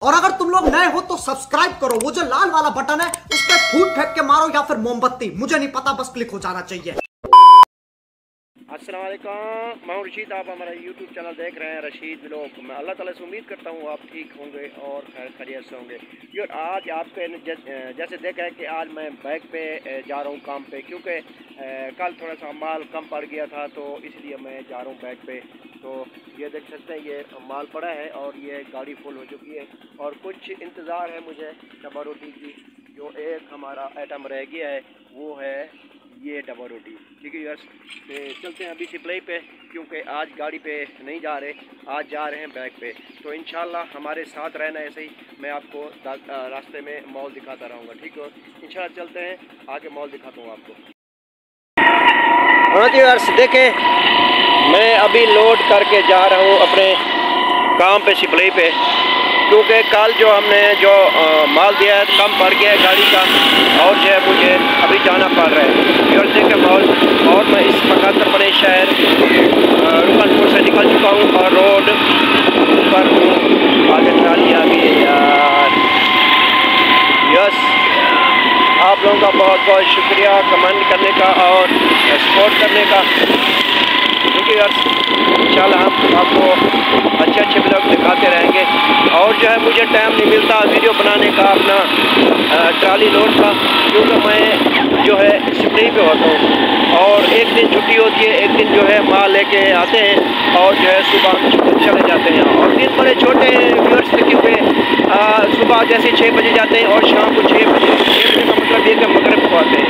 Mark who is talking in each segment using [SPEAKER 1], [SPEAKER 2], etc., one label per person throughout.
[SPEAKER 1] और अगर तुम लोग नए हो तो सब्सक्राइब करो, वो जो लाल वाला बटन है उस पर फूट फेंक के मारो या फिर मोमबत्ती, मुझे नहीं पता, बस क्लिक हो जाना चाहिए।
[SPEAKER 2] अस्सलाम वालेकुम, मैं रशीद, आप हमारा यूट्यूब चैनल देख रहे हैं रशीद व्लॉग। मैं अल्लाह ताला से उम्मीद करता हूँ आप ठीक होंगे और खैर खैरियत से होंगे। यार आज आपके जैसे देखा है कि आज मैं बाइक पे जा रहा हूँ काम पे, क्योंकि कल थोड़ा सा माल कम पड़ गया था तो इसलिए मैं जा रहा हूँ बाइक पे। तो ये देख सकते हैं ये माल पड़ा है और ये गाड़ी फुल हो चुकी है और कुछ इंतज़ार है मुझे डब्बा रोटी की। जो एक हमारा आइटम रह गया है वो है ये डब्बा रोटी। ठीक है यार, चलते हैं अभी सप्लाई पे, क्योंकि आज गाड़ी पे नहीं जा रहे, आज जा रहे हैं बाइक पे। तो इंशाल्लाह हमारे साथ रहना, ऐसे ही मैं आपको रास्ते में मॉल दिखाता रहूँगा। ठीक है, इंशाल्लाह चलते हैं, आगे मॉल दिखाता हूँ आपको। हाँ जी यार, देखें मैं अभी लोड करके जा रहा हूँ अपने काम पे सप्लाई पे, क्योंकि कल जो हमने माल दिया है कम पड़ गया है गाड़ी का और जो है मुझे अभी जाना पड़ रहा है यूएसए के मॉल। और मैं इस वक्त अपने शहर रुकनपुर से निकल चुका हूँ और रोड पर आगे ट्राली आ गई है यार। यस, आप लोगों का बहुत बहुत शुक्रिया कमेंट करने का और सपोर्ट करने का। देखिए यार, इंशाल्लाह हम आपको अच्छे अच्छे ब्लॉग दिखाते रहेंगे। और जो है मुझे टाइम नहीं मिलता वीडियो बनाने का अपना ट्राली लोड का, क्योंकि मैं जो है सप्लाई पे होता हूँ और एक दिन छुट्टी होती है, एक दिन जो है माल लेके आते हैं और जो है सुबह चले जाते हैं। और दिन बड़े छोटे हैं व्यूअर्स, क्योंकि सुबह जैसे 6 बजे जाते हैं और शाम को 6 बजे का मतलब ये कि मगरिब को आते हैं,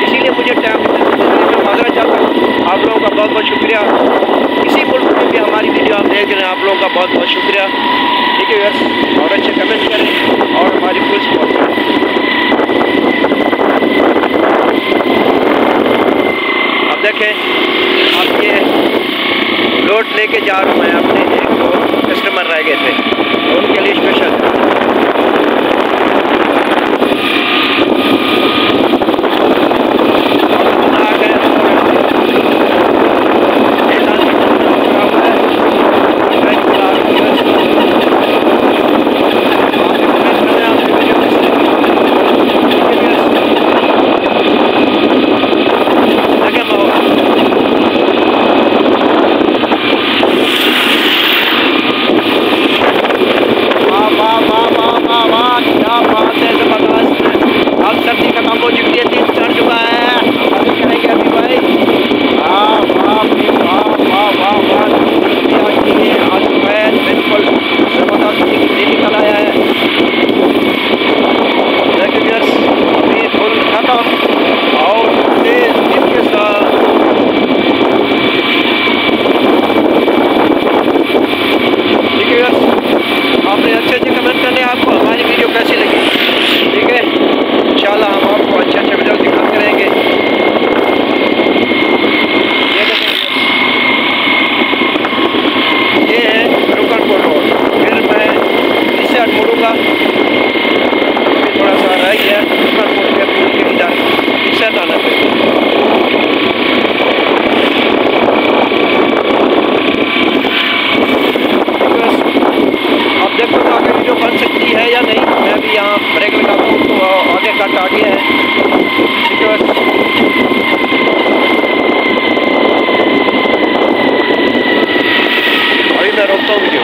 [SPEAKER 2] इसीलिए मुझे टाइम मैं माजरा चाहता हूँ। आप लोगों का बहुत बहुत शुक्रिया, इसी मुल्क में भी हमारी वीडियो आप देख रहे हैं, आप लोगों का बहुत बहुत शुक्रिया। ठीक है यार, और अच्छे कमेंट करें और हमारी फुल सपोर्ट करें। अब देखें, अब ये लोड लेके जा रहा हूँ मैं, अपने एक दो कस्टमर रह गए थे तो उनके लिए स्पेशल। ब्रेक लगाता हूँ तो आगे कट आ गया है। ठीक है, अभी मैं रोकता हूँ वीडियो।